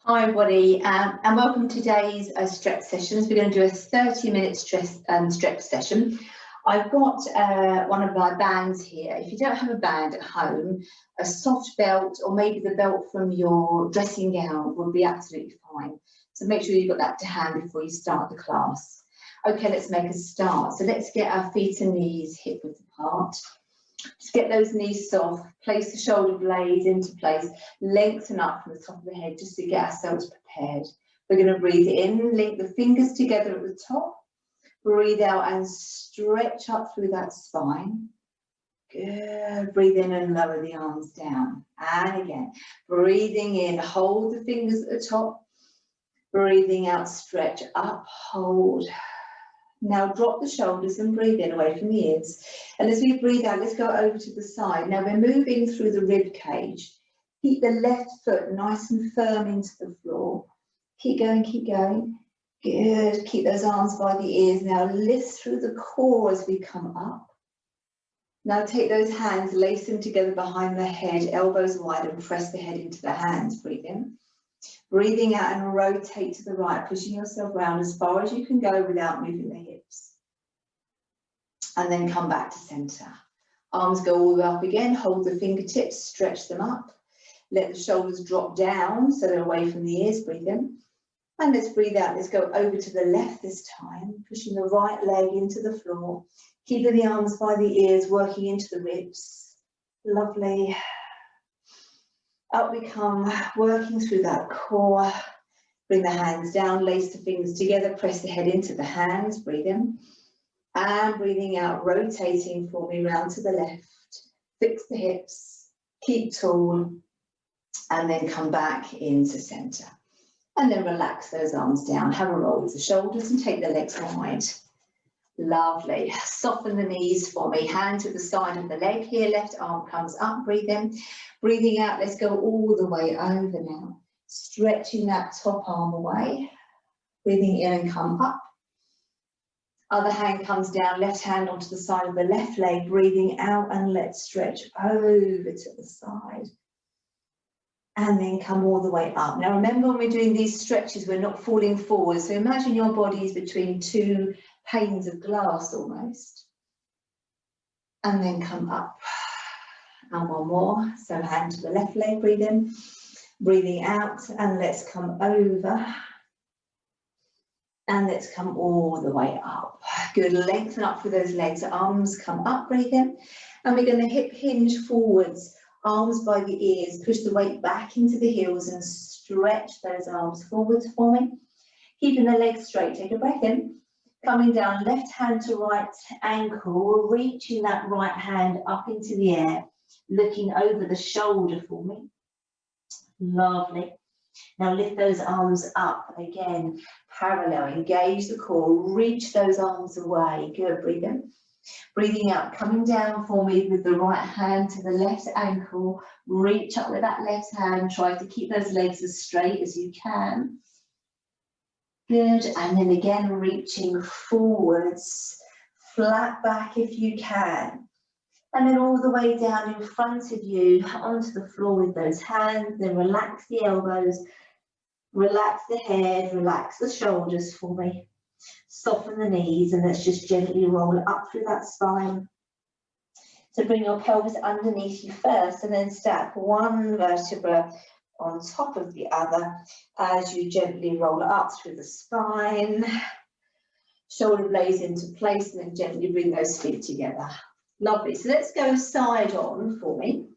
Hi everybody, and welcome to today's stretch sessions. We're going to do a 30-minute stretch session. I've got one of my bands here. If you don't have a band at home, a soft belt or maybe the belt from your dressing gown would be absolutely fine. So make sure you've got that to hand before you start the class. Okay, let's make a start. So let's get our feet and knees hip width apart. Just get those knees soft, place the shoulder blades into place, lengthen up from the top of the head just to get ourselves prepared. We're going to breathe in, link the fingers together at the top, breathe out and stretch up through that spine. Good, breathe in and lower the arms down. And again, breathing in, hold the fingers at the top, breathing out, stretch up, hold. Now drop the shoulders and breathe in away from the ears. And as we breathe out, let's go over to the side. Now we're moving through the rib cage. Keep the left foot nice and firm into the floor. Keep going, keep going. Good, keep those arms by the ears. Now lift through the core as we come up. Now take those hands, lace them together behind the head, elbows wide, and press the head into the hands. Breathe in. Breathing out and rotate to the right, pushing yourself round as far as you can go without moving the hips. And then come back to centre. Arms go all the way up again, hold the fingertips, stretch them up. Let the shoulders drop down so they're away from the ears, breathe in. And let's breathe out, let's go over to the left this time, pushing the right leg into the floor, keeping the arms by the ears, working into the ribs. Lovely. Up we come, working through that core. Bring the hands down, lace the fingers together, press the head into the hands, breathe in. And breathing out, rotating for me round to the left. Fix the hips, keep tall, and then come back into centre. And then relax those arms down, have a roll with the shoulders and take the legs wide. Lovely. Soften the knees for me. Hand to the side of the leg here. Left arm comes up. Breathe in. Breathing out. Let's go all the way over now. Stretching that top arm away. Breathing in and come up. Other hand comes down. Left hand onto the side of the left leg. Breathing out and let's stretch over to the side. And then come all the way up. Now remember, when we're doing these stretches, we're not falling forward. So imagine your body is between two panes of glass almost. And then come up. And one more. So hand to the left leg, breathe in. Breathing out, and let's come over. And let's come all the way up. Good, lengthen up through those legs. Arms come up, breathe in. And we're going to hip hinge forwards. Arms by the ears, push the weight back into the heels and stretch those arms forwards for me. Keeping the legs straight, take a breath in. Coming down, left hand to right ankle, reaching that right hand up into the air, looking over the shoulder for me. Lovely. Now lift those arms up again, parallel, engage the core, reach those arms away. Good, breathe in. Breathing out, coming down for me with the right hand to the left ankle, reach up with that left hand, try to keep those legs as straight as you can. Good, and then again reaching forwards, flat back if you can. And then all the way down in front of you, onto the floor with those hands, then relax the elbows, relax the head, relax the shoulders for me. Soften the knees and let's just gently roll up through that spine. So bring your pelvis underneath you first and then stack one vertebra on top of the other as you gently roll up through the spine. Shoulder blades into place and then gently bring those feet together. Lovely. So let's go side on for me.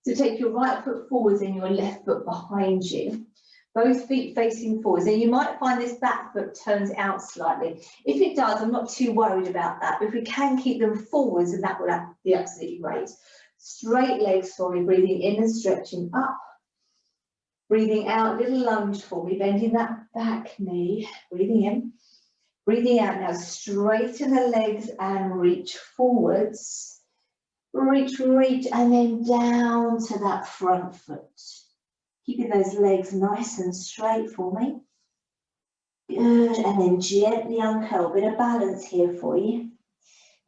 So take your right foot forwards and your left foot behind you. Both feet facing forwards. And you might find this back foot turns out slightly. If it does, I'm not too worried about that. But if we can keep them forwards, then that would be absolutely great. Straight legs for me, breathing in and stretching up. Breathing out, little lunge for me, bending that back knee. Breathing in. Breathing out now, straighten the legs and reach forwards. Reach, reach, and then down to that front foot. Keeping those legs nice and straight for me. Good, and then gently uncurl. Bit of balance here for you.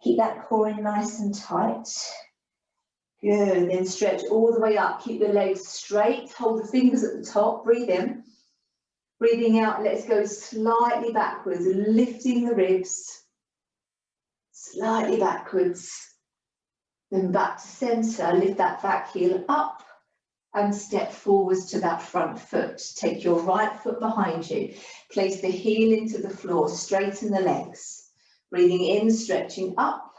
Keep that core in nice and tight. Good, then stretch all the way up. Keep the legs straight. Hold the fingers at the top. Breathe in. Breathing out, let's go slightly backwards, lifting the ribs, slightly backwards, then back to centre, lift that back heel up and step forwards to that front foot. Take your right foot behind you, place the heel into the floor, straighten the legs. Breathing in, stretching up,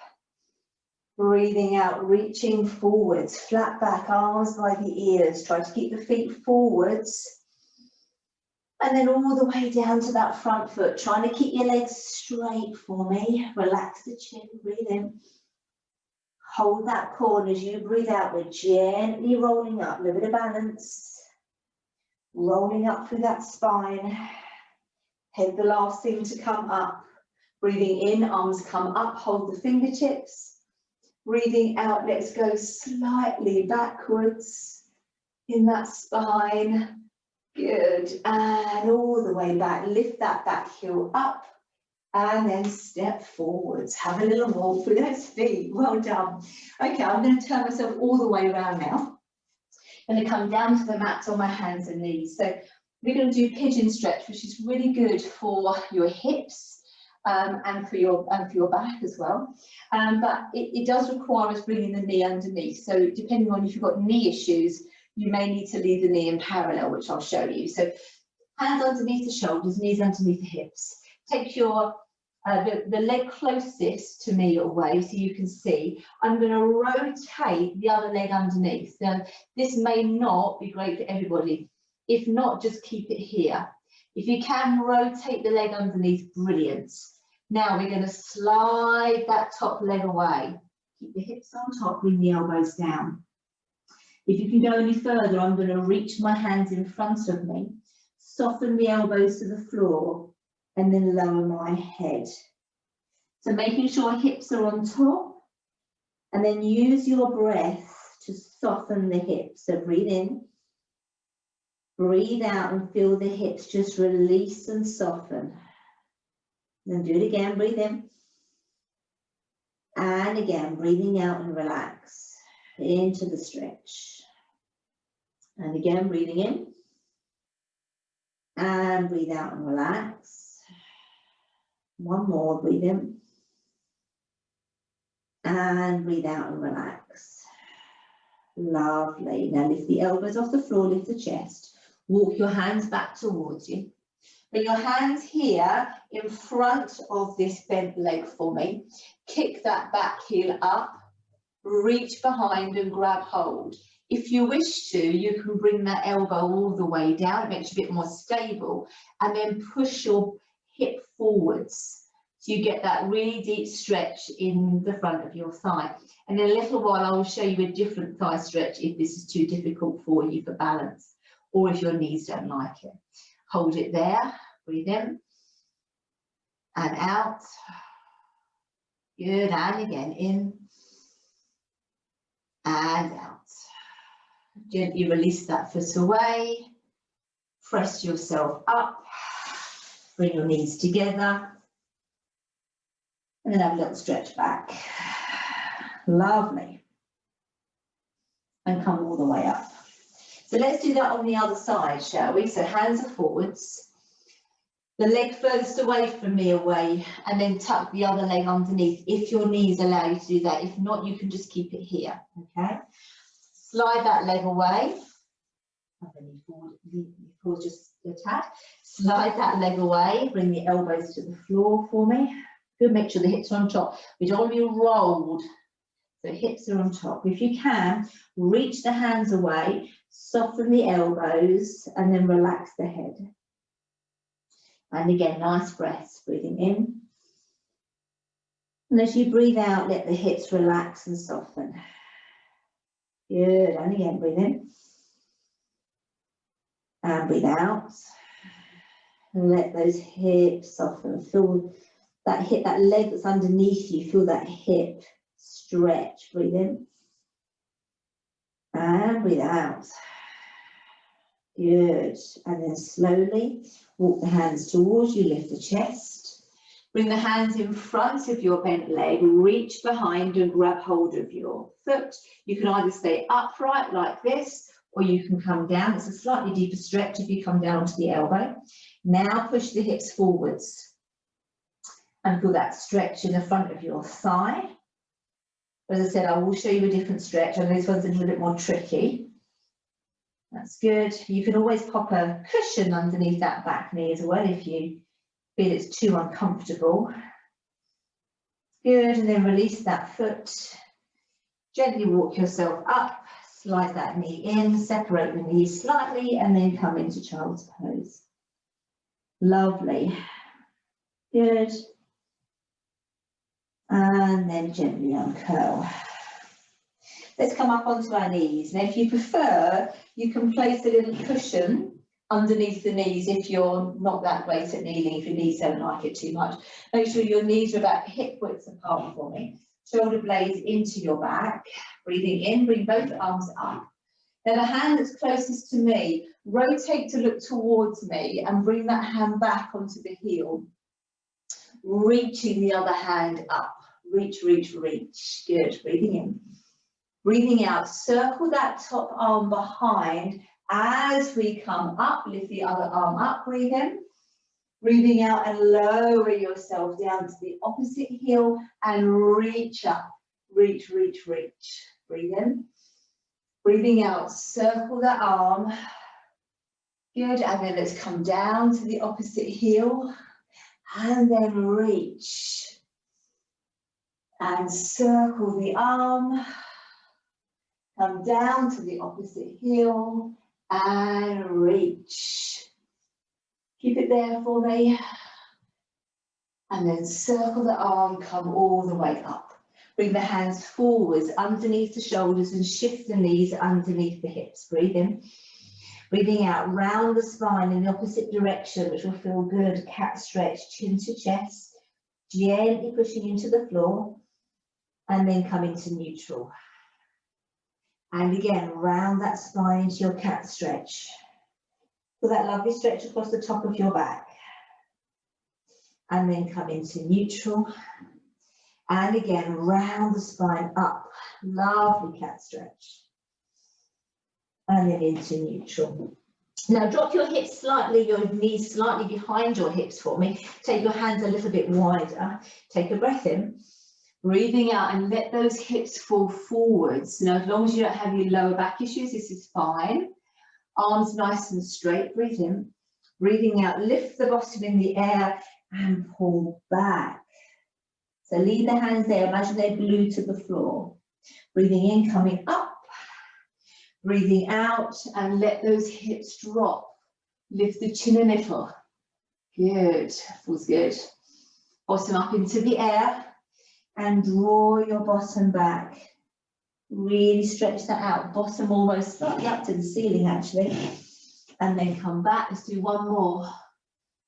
breathing out, reaching forwards, flat back, arms by the ears, try to keep the feet forwards. And then all the way down to that front foot, trying to keep your legs straight for me. Relax the chin, breathe in. Hold that core as you breathe out. We're gently rolling up, a little bit of balance. Rolling up through that spine. Head the last thing to come up. Breathing in, arms come up, hold the fingertips. Breathing out, let's go slightly backwards in that spine. Good, and all the way back, lift that back heel up and then step forwards. Have a little walk through those feet, well done. Okay, I'm going to turn myself all the way around now. I'm going to come down to the mat on my hands and knees. So we're going to do pigeon stretch, which is really good for your hips and for your back as well. But it does require us bringing the knee underneath. So depending on if you've got knee issues, you may need to leave the knee in parallel, which I'll show you. So hands underneath the shoulders, knees underneath the hips. Take your the leg closest to me away so you can see. I'm going to rotate the other leg underneath. Now, this may not be great for everybody. If not, just keep it here. If you can rotate the leg underneath, brilliant. Now we're going to slide that top leg away. Keep the hips on top, bring the elbows down. If you can go any further, I'm going to reach my hands in front of me, soften the elbows to the floor, and then lower my head. So making sure hips are on top, and then use your breath to soften the hips. So breathe in, breathe out, and feel the hips just release and soften. Then do it again, breathe in. And again, breathing out and relax into the stretch. And again, breathing in. And breathe out and relax. One more, breathe in. And breathe out and relax. Lovely. Now lift the elbows off the floor, lift the chest. Walk your hands back towards you. Bring your hands here in front of this bent leg for me. Kick that back heel up. Reach behind and grab hold. If you wish to, you can bring that elbow all the way down. It makes you a bit more stable. And then push your hip forwards. So you get that really deep stretch in the front of your thigh. And in a little while, I will show you a different thigh stretch if this is too difficult for you for balance, or if your knees don't like it. Hold it there. Breathe in. And out. Good. And again, in. And out. Gently release that foot away. Press yourself up. Bring your knees together. And then have a little stretch back. Lovely. And come all the way up. So let's do that on the other side, shall we? So hands are forwards. The leg furthest away from me away, and then tuck the other leg underneath if your knees allow you to do that. If not, you can just keep it here, okay? Slide that leg away. Forward just a tad. Slide that leg away. Bring the elbows to the floor for me. Good, make sure the hips are on top. We don't want to be rolled, so hips are on top. If you can, reach the hands away, soften the elbows, and then relax the head. And again, nice breaths, breathing in. And as you breathe out, let the hips relax and soften. Good, and again, breathe in. And breathe out. And let those hips soften. Feel that hip, that leg that's underneath you, feel that hip stretch. Breathe in. And breathe out. Good. And then slowly walk the hands towards you, lift the chest. Bring the hands in front of your bent leg, reach behind and grab hold of your foot. You can either stay upright like this, or you can come down. It's a slightly deeper stretch if you come down onto the elbow. Now push the hips forwards and feel that stretch in the front of your thigh. As I said, I will show you a different stretch. I know this one's a little bit more tricky. That's good. You can always pop a cushion underneath that back knee as well if you feel it's too uncomfortable. Good, and then release that foot. Gently walk yourself up, slide that knee in, separate the knees slightly, and then come into child's pose. Lovely. Good. And then gently uncurl. Let's come up onto our knees. Now, if you prefer, you can place a little cushion underneath the knees if you're not that great at kneeling, if your knees don't like it too much. Make sure your knees are about hip width apart for me. Shoulder blades into your back. Breathing in, bring both arms up. Now, the hand that's closest to me, rotate to look towards me and bring that hand back onto the heel. Reaching the other hand up. Reach, reach, reach. Good. Breathing in. Breathing out. Circle that top arm behind as we come up. Lift the other arm up. Breathe in. Breathing out and lower yourself down to the opposite heel and reach up. Reach, reach, reach. Breathe in. Breathing out. Circle that arm. Good. And then let's come down to the opposite heel. And then reach. And circle the arm. Come down to the opposite heel and reach. Keep it there for me. And then circle the arm, come all the way up. Bring the hands forwards underneath the shoulders and shift the knees underneath the hips. Breathe in. Breathing out, round the spine in the opposite direction, which will feel good. Cat stretch, chin to chest. Gently pushing into the floor. And then come into neutral. And again, round that spine into your cat stretch. Feel that lovely stretch across the top of your back. And then come into neutral. And again, round the spine up. Lovely cat stretch. And then into neutral. Now drop your hips slightly, your knees slightly behind your hips for me. Take your hands a little bit wider. Take a breath in. Breathing out and let those hips fall forwards. Now, as long as you don't have any lower back issues, this is fine. Arms nice and straight. Breathe in. Breathing out, lift the bottom in the air and pull back. So leave the hands there. Imagine they're glued to the floor. Breathing in, coming up. Breathing out and let those hips drop. Lift the chin a little. Good. Feels good. Bottom up into the air. And draw your bottom back. Really stretch that out. Bottom almost slightly up to the ceiling, actually. And then come back. Let's do one more.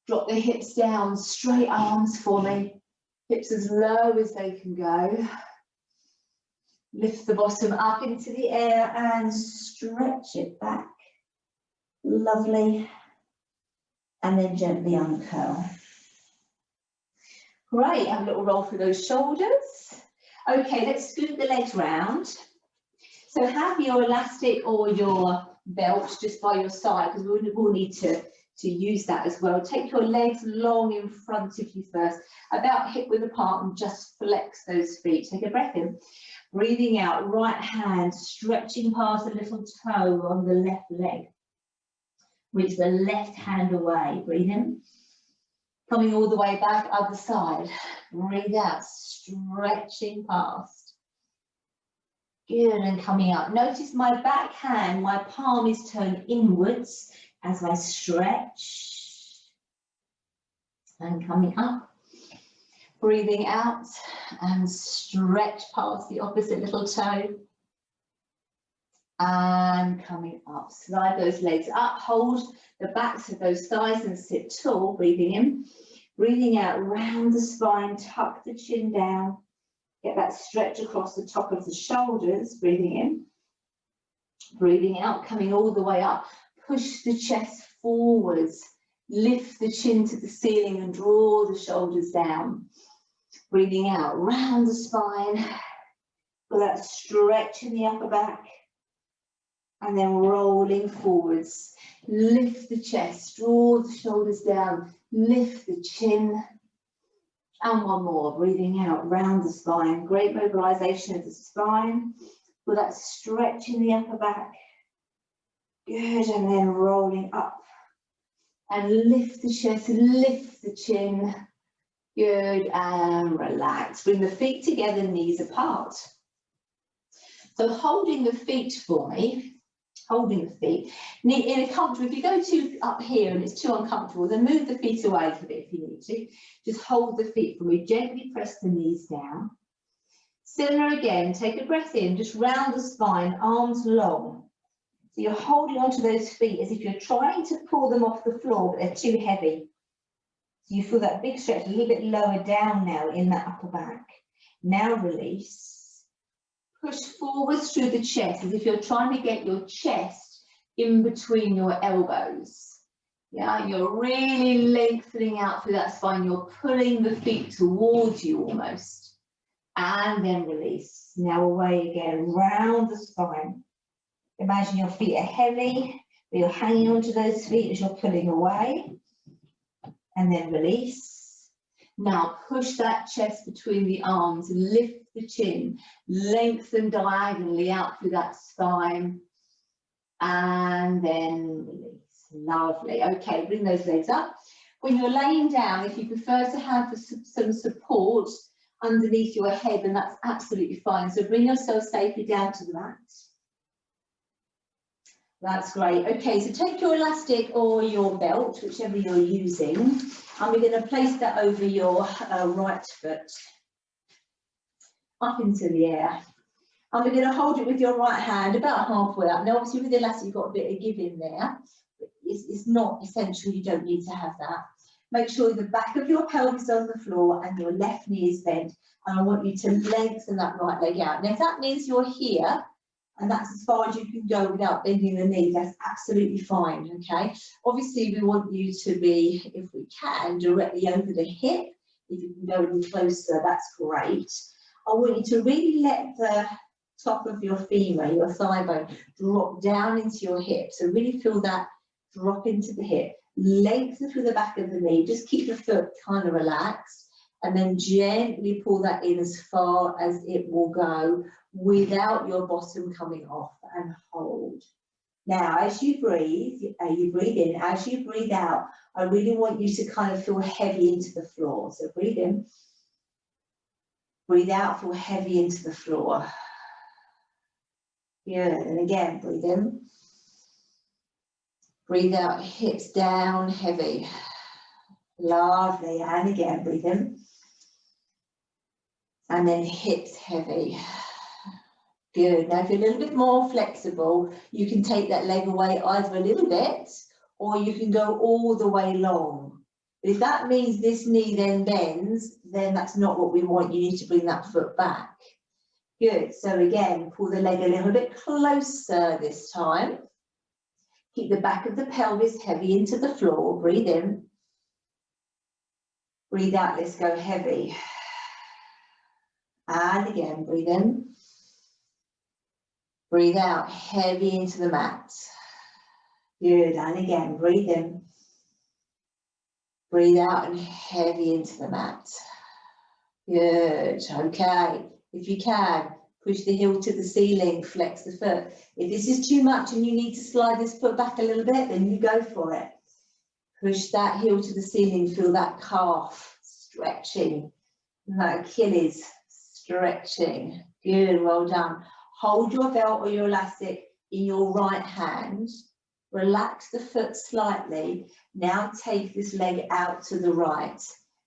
Drop the hips down. Straight arms for me. Hips as low as they can go. Lift the bottom up into the air and stretch it back. Lovely. And then gently uncurl. Great, have a little roll through those shoulders. Okay, let's scoot the legs round. So have your elastic or your belt just by your side, because we will need to use that as well. Take your legs long in front of you first, about hip width apart, and just flex those feet. Take a breath in. Breathing out, right hand stretching past the little toe on the left leg. Reach the left hand away. Breathe in. Coming all the way back, other side. Breathe out, stretching past. Good, and coming up. Notice my back hand, my palm is turned inwards as I stretch. And coming up. Breathing out and stretch past the opposite little toe. And coming up. Slide those legs up, hold the backs of those thighs and sit tall. Breathing in. Breathing out, round the spine, tuck the chin down. Get that stretch across the top of the shoulders. Breathing in. Breathing out, coming all the way up. Push the chest forwards. Lift the chin to the ceiling and draw the shoulders down. Breathing out, round the spine. Feel that stretch in the upper back. And then rolling forwards. Lift the chest, draw the shoulders down, lift the chin. And one more, breathing out, round the spine. Great mobilization of the spine. Feel that stretch in the upper back. Good, and then rolling up. And lift the chest, lift the chin. Good, and relax. Bring the feet together, knees apart. So holding the feet for me, holding the feet. In a comfortable, if you go too up here and it's too uncomfortable, then move the feet away a little bit if you need to. Just hold the feet for me, gently press the knees down. Similar again, take a breath in, just round the spine, arms long. So you're holding onto those feet as if you're trying to pull them off the floor, but they're too heavy. So you feel that big stretch a little bit lower down now in that upper back. Now release. Push forwards through the chest as if you're trying to get your chest in between your elbows. Yeah, you're really lengthening out through that spine. You're pulling the feet towards you almost. And then release. Now away again, round the spine. Imagine your feet are heavy, but you're hanging onto those feet as you're pulling away. And then release. Now push that chest between the arms, lift the chin, lengthen diagonally out through that spine, and then release. Lovely. Okay, bring those legs up. When you're laying down, if you prefer to have some support underneath your head, then that's absolutely fine. So bring yourself safely down to the mat. That's great. Okay, so take your elastic or your belt, whichever you're using, and we're going to place that over your right foot up into the air. And we're going to hold it with your right hand about halfway up. Now, obviously, with the elastic, you've got a bit of give in there. It's not essential, you don't need to have that. Make sure the back of your pelvis is on the floor and your left knee is bent. And I want you to lengthen that right leg out. Now, if that means you're here, and that's as far as you can go without bending the knee, that's absolutely fine, okay? Obviously, we want you to be, if we can, directly over the hip. If you can go any closer, that's great. I want you to really let the top of your femur, your thigh bone, drop down into your hip. So really feel that drop into the hip. Lengthen through the back of the knee. Just keep the foot kind of relaxed. And then gently pull that in as far as it will go without your bottom coming off, and hold. Now, as you breathe in. As you breathe out, I really want you to kind of feel heavy into the floor. So breathe in. Breathe out, feel heavy into the floor. Good, and again, breathe in. Breathe out, hips down, heavy. Lovely, and again, breathe in. And then hips heavy. Good, now if you're a little bit more flexible, you can take that leg away either a little bit, or you can go all the way long. But if that means this knee then bends, then that's not what we want. You need to bring that foot back. Good, so again, pull the leg a little bit closer this time. Keep the back of the pelvis heavy into the floor. Breathe in. Breathe out, let's go heavy. And again, breathe in. Breathe out, heavy into the mat. Good, and again, breathe in. Breathe out and heavy into the mat. Good, okay. If you can, push the heel to the ceiling, flex the foot. If this is too much and you need to slide this foot back a little bit, then you go for it. Push that heel to the ceiling, feel that calf stretching, that Achilles stretching. Good, well done. Hold your belt or your elastic in your right hand. Relax the foot slightly. Now take this leg out to the right,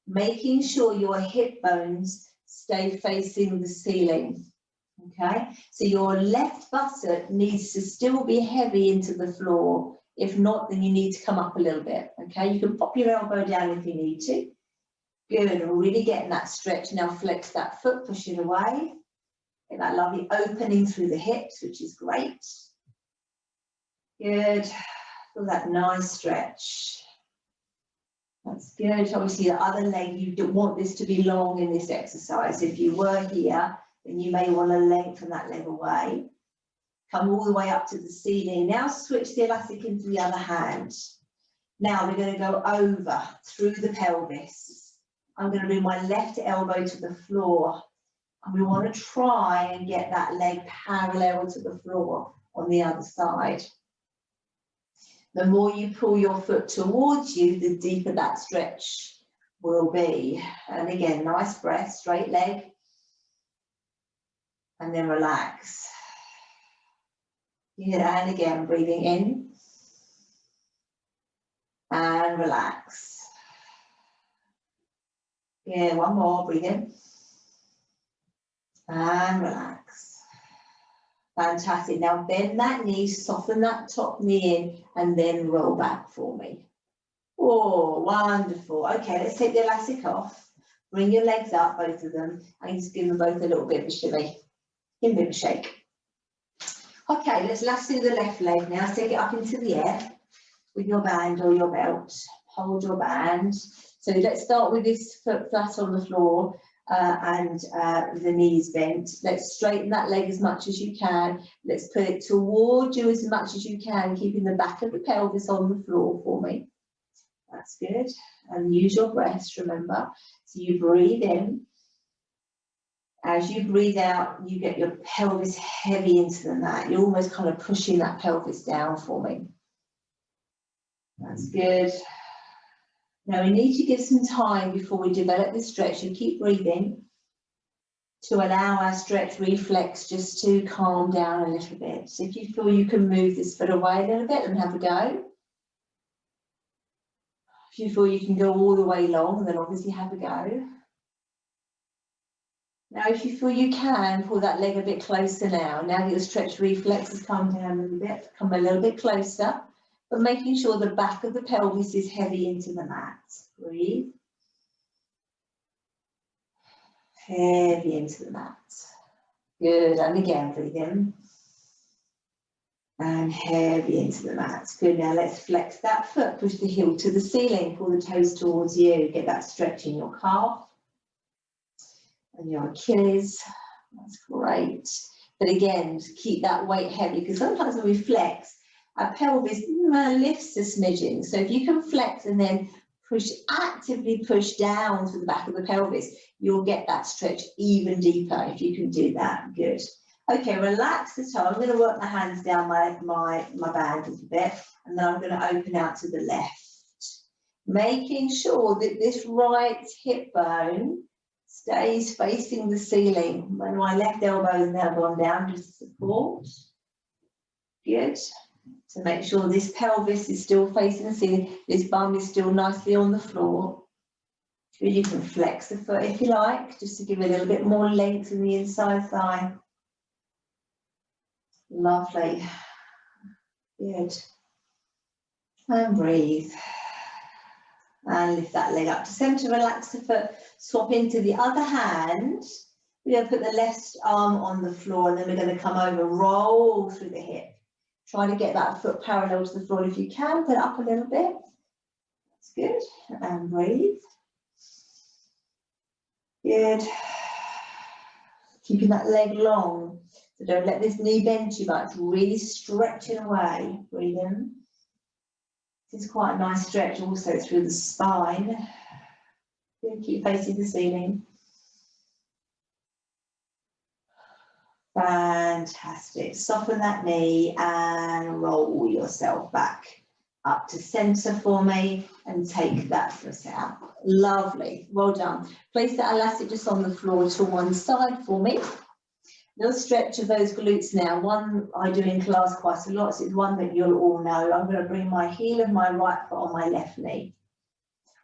making sure your hip bones stay facing the ceiling. Okay, so your left buttock needs to still be heavy into the floor. If not, then you need to come up a little bit. Okay, you can pop your elbow down if you need to. Good, really getting that stretch. Now flex that foot, push it away. Get that lovely opening through the hips, which is great. Good, feel that nice stretch. That's good. Obviously the other leg, you don't want this to be long in this exercise. If you were here, then you may want to lengthen that leg away. come all the way up to the ceiling. Now switch the elastic into the other hand. Now we're going to go over through the pelvis. I'm going to bring my left elbow to the floor, and we want to try and get that leg parallel to the floor on the other side. The more you pull your foot towards you, the deeper that stretch will be. And again, nice breath, straight leg, and then relax. Yeah, and again, breathing in and relax. Yeah, one more, breathe in and relax. Fantastic. Now bend that knee, soften that top knee in, and then roll back for me. Oh, wonderful. Okay, let's take the elastic off. Bring your legs up, both of them, and just give them both a little bit of a shimmy. Give them a bit of a shake. Okay, let's lasso the left leg now. Take it up into the air with your band or your belt. Hold your band. So let's start with this foot flat on the floor and the knees bent. Let's straighten that leg as much as you can. Let's put it towards you as much as you can, keeping the back of the pelvis on the floor for me. That's good. And use your breaths, remember. So you breathe in. As you breathe out, you get your pelvis heavy into the mat. You're almost kind of pushing that pelvis down for me. That's good. Now we need to give some time before we develop this stretch. You keep breathing to allow our stretch reflex just to calm down a little bit. So if you feel you can move this foot away a little bit and have a go. If you feel you can go all the way long, then obviously have a go. Now, if you feel you can, pull that leg a bit closer now. Now that your stretch reflex has come down a little bit, come a little bit closer, but making sure the back of the pelvis is heavy into the mat. Breathe. Heavy into the mat. Good, and again, breathe in. And heavy into the mat. Good, now let's flex that foot, push the heel to the ceiling, pull the toes towards you, get that stretch in your calf and your Achilles. That's great. But again, keep that weight heavy, because sometimes when we flex, our pelvis lifts a smidgen. So if you can flex and then actively push down to the back of the pelvis, you'll get that stretch even deeper if you can do that. Good. Okay, relax the toe. I'm going to work my hands down my band a little bit, and then I'm going to open out to the left. Making sure that this right hip bone stays facing the ceiling. When my left elbow has now gone down, just support. Good. To make sure this pelvis is still facing the ceiling, this bum is still nicely on the floor. You can flex the foot if you like, just to give it a little bit more length in the inside thigh. Lovely. Good. And breathe. And lift that leg up to centre, relax the foot, swap into the other hand. We're going to put the left arm on the floor, and then we're going to come over, roll through the hip. Try to get that foot parallel to the floor if you can, put it up a little bit. That's good. And breathe. Good. Keeping that leg long. So don't let this knee bend too much. Really stretching away. Breathe in. This is quite a nice stretch also through the spine. Good. Keep facing the ceiling. Fantastic. Soften that knee and roll yourself back up to centre for me and take that foot out. Lovely. Well done. Place that elastic just on the floor to one side for me. Little stretch of those glutes now. One I do in class quite a lot. So it's one that you'll all know. I'm going to bring my heel of my right foot on my left knee.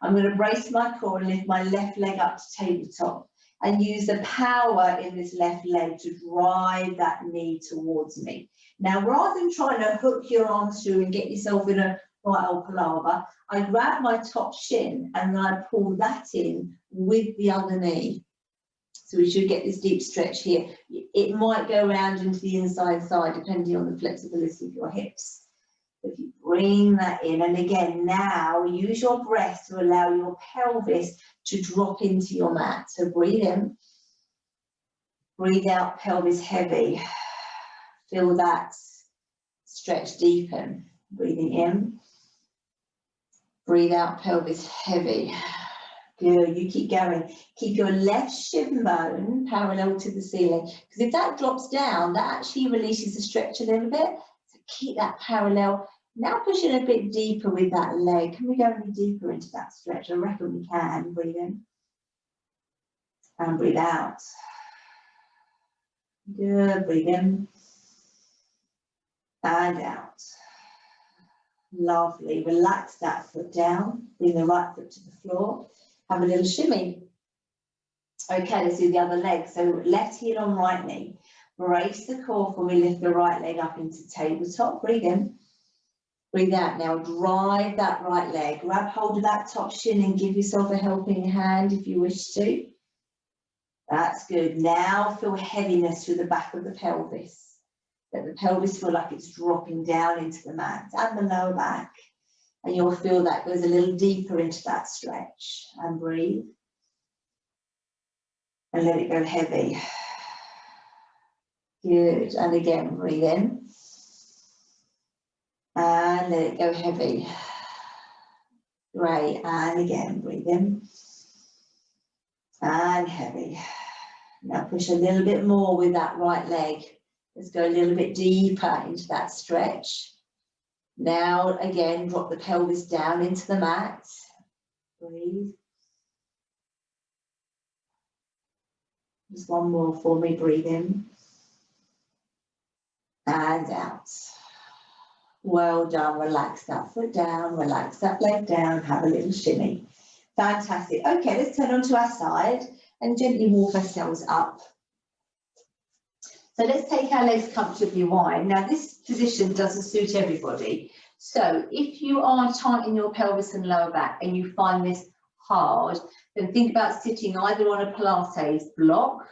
I'm going to brace my core and lift my left leg up to tabletop, and use the power in this left leg to drive that knee towards me. Now, rather than trying to hook your arms through and get yourself in a right old palaver, I grab my top shin and then I pull that in with the other knee. So we should get this deep stretch here. It might go around into the inside side depending on the flexibility of your hips. If you bring that in, and again, now use your breath to allow your pelvis to drop into your mat. So breathe in, breathe out, pelvis heavy. Feel that stretch deepen. Breathing in. Breathe out, pelvis heavy. Good, you keep going. Keep your left shin bone parallel to the ceiling, because if that drops down, that actually releases the stretch a little bit. So keep that parallel. Now pushing a bit deeper with that leg. Can we go any deeper into that stretch? I reckon we can. Breathe in. And breathe out. Good, breathe in. And out. Lovely, relax that foot down. Bring the right foot to the floor. Have a little shimmy. Okay, let's do the other leg. So left heel on right knee. Brace the core for me, lift the right leg up into tabletop. Breathe in. Breathe out. Now drive that right leg. Grab hold of that top shin and give yourself a helping hand if you wish to. That's good. Now feel heaviness through the back of the pelvis. Let the pelvis feel like it's dropping down into the mat and the lower back. And you'll feel that goes a little deeper into that stretch. And breathe. And let it go heavy. Good. And again, breathe in. And let it go heavy. Great. And again, breathe in. And heavy. Now push a little bit more with that right leg. Let's go a little bit deeper into that stretch. Now, again, drop the pelvis down into the mat. Breathe. Just one more for me. Breathe in. And out. Well done. Relax that foot down. Relax that leg down. Have a little shimmy. Fantastic. Okay, let's turn onto our side and gently walk ourselves up. So let's take our legs comfortably wide. Now this position doesn't suit everybody. So if you are tight in your pelvis and lower back and you find this hard, then think about sitting either on a Pilates block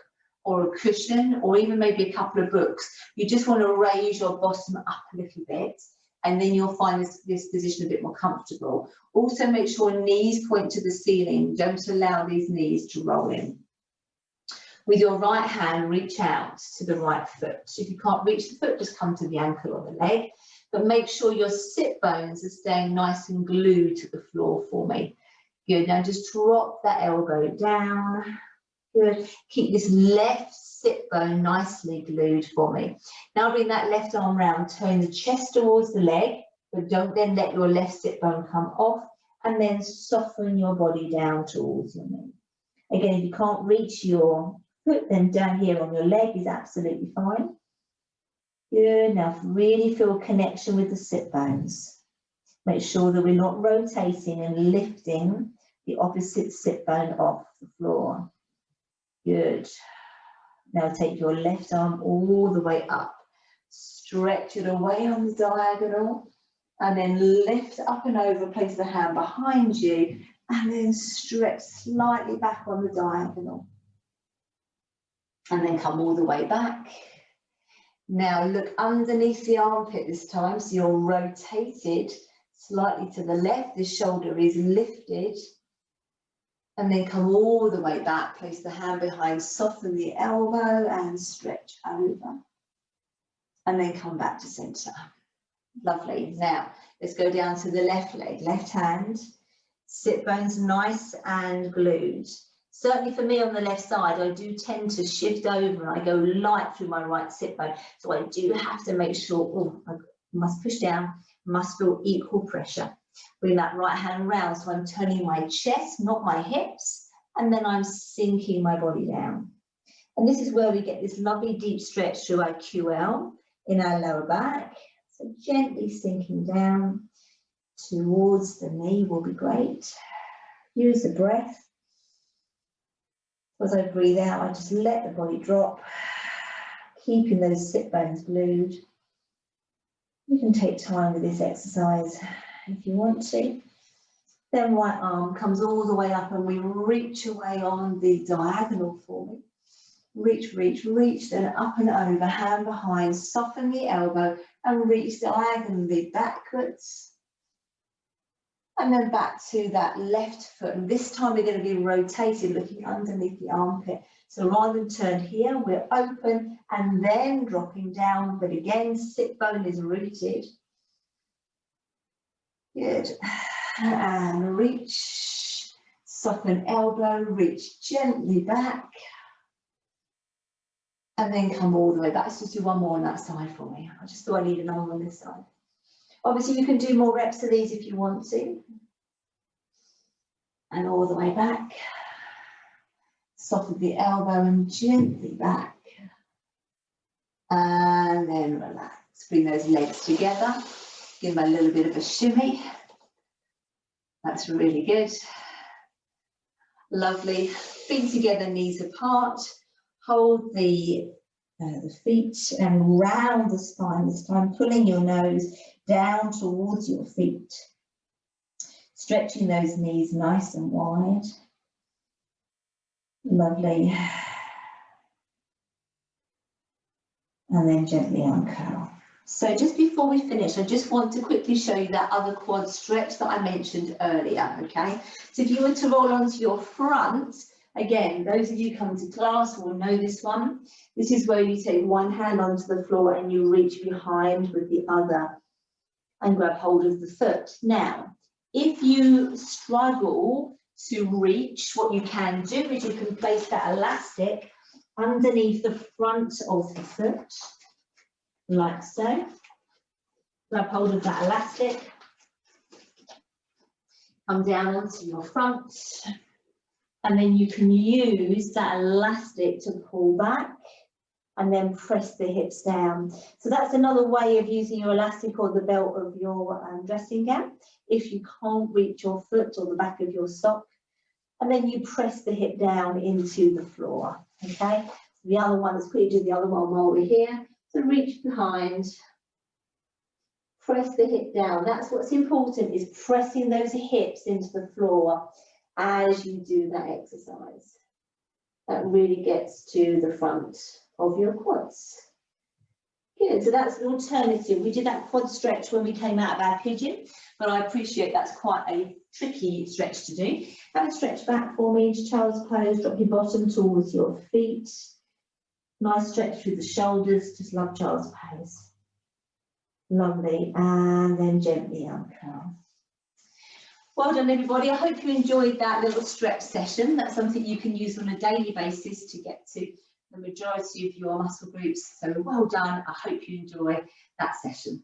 or a cushion or even maybe a couple of books. You just want to raise your bottom up a little bit and then you'll find this position a bit more comfortable. Also make sure knees point to the ceiling. Don't allow these knees to roll in. With your right hand, reach out to the right foot. If you can't reach the foot, just come to the ankle or the leg. But make sure your sit bones are staying nice and glued to the floor for me. Good. Now just drop that elbow down. Good. Keep this left sit bone nicely glued for me. Now bring that left arm round. Turn the chest towards the leg, but don't then let your left sit bone come off. And then soften your body down towards your knee. Again, if you can't reach your foot, then down here on your leg is absolutely fine. Good. Now really feel a connection with the sit bones. Make sure that we're not rotating and lifting the opposite sit bone off the floor. Good. Now take your left arm all the way up. Stretch it away on the diagonal. And then lift up and over. Place the hand behind you. And then stretch slightly back on the diagonal. And then come all the way back. Now look underneath the armpit this time, so you're rotated slightly to the left, the shoulder is lifted. And then come all the way back, place the hand behind, soften the elbow and stretch over. And then come back to centre. Lovely. Now let's go down to the left leg, left hand, sit bones nice and glued. Certainly for me on the left side, I do tend to shift over and I go light through my right sit bone. So I do have to make sure, I must push down, must feel equal pressure. Bring that right hand round. So I'm turning my chest, not my hips, and then I'm sinking my body down. And this is where we get this lovely deep stretch through our QL in our lower back. So gently sinking down towards the knee will be great. Use the breath. As I breathe out, I just let the body drop, keeping those sit bones glued. You can take time with this exercise if you want to. Then right arm comes all the way up and we reach away on the diagonal for me. Reach, reach, reach, then up and over, hand behind, soften the elbow and reach diagonally backwards And then back to that left foot. And this time we're going to be rotated, looking underneath the armpit. So rather than turn here, we're open and then dropping down. But again, sit bone is rooted. Good. And reach, soften elbow, reach gently back. And then come all the way back. Let's just do one more on that side for me. I just thought I need another one on this side. Obviously, you can do more reps of these if you want to. And all the way back. Soften the elbow and gently back. And then relax. Bring those legs together. Give them a little bit of a shimmy. That's really good. Lovely. Feet together, knees apart. Hold the feet and round the spine this time, pulling your nose down towards your feet. Stretching those knees nice and wide. Lovely. And then gently uncurl. So just before we finish, I just want to quickly show you that other quad stretch that I mentioned earlier, okay? So if you were to roll onto your front, again, those of you coming to class will know this one. This is where you take one hand onto the floor and you reach behind with the other and grab hold of the foot. Now, if you struggle to reach, what you can do is you can place that elastic underneath the front of the foot, like so. Grab hold of that elastic. Come down onto your front. And then you can use that elastic to pull back and then press the hips down. So that's another way of using your elastic or the belt of your dressing gown. If you can't reach your foot or the back of your sock, and then you press the hip down into the floor, okay? So the other one, let's quickly do the other one while we're here. So reach behind, press the hip down. That's what's important, is pressing those hips into the floor as you do that exercise. That really gets to the front of your quads. Good, so that's an alternative. We did that quad stretch when we came out of our pigeon, but I appreciate that's quite a tricky stretch to do. Have a stretch back for me into child's pose, drop your bottom towards your feet. Nice stretch through the shoulders, just love child's pose. Lovely, and then gently uncurl. Well done, everybody. I hope you enjoyed that little stretch session. That's something you can use on a daily basis to get to the majority of your muscle groups. So well done. I hope you enjoy that session.